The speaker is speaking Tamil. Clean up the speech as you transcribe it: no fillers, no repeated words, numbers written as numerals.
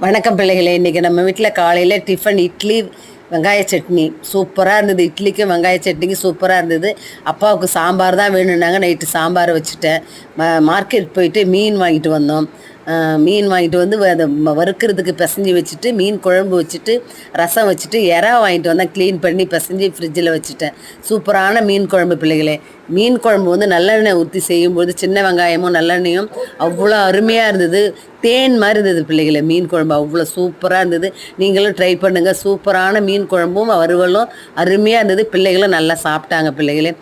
வணக்கம் பிள்ளைகளே. இன்றைக்கி நம்ம வீட்டில் காலையில் டிஃபன் இட்லி வெங்காய சட்னி சூப்பராக இருந்தது. இட்லிக்கும் வெங்காய சட்னிக்கும் சூப்பராக இருந்தது. அப்பாவுக்கு சாம்பார் தான் வேணும்னாங்க. நைட்டு சாம்பார் வச்சுட்டேன். மார்க்கெட் போயிட்டு மீன் வாங்கிட்டு வந்தோம். மீன் வாங்கிட்டு வந்து அதை வறுக்கிறதுக்கு பிசைஞ்சி வச்சுட்டு மீன் குழம்பு வச்சுட்டு ரசம் வச்சுட்டு இறா வாங்கிட்டு வந்தேன். க்ளீன் பண்ணி பிசைஞ்சி ஃப்ரிட்ஜில் வச்சுட்டேன். சூப்பரான மீன் குழம்பு பிள்ளைகளே. மீன் குழம்பு வந்து நல்லெண்ணெய் ஊற்றி செய்யும்போது சின்ன வெங்காயமும் நல்லெண்ணெயும் அவ்வளோ அருமையாக இருந்தது. தேன் மாதிரி இருந்தது பிள்ளைகளே. மீன் குழம்பு அவ்வளோ சூப்பராக இருந்தது. நீங்களும் ட்ரை பண்ணுங்கள். சூப்பரான மீன் குழம்பும் வறுவலும் அருமையாக இருந்தது. பிள்ளைகளும் நல்லா சாப்பிட்டாங்க பிள்ளைகளே.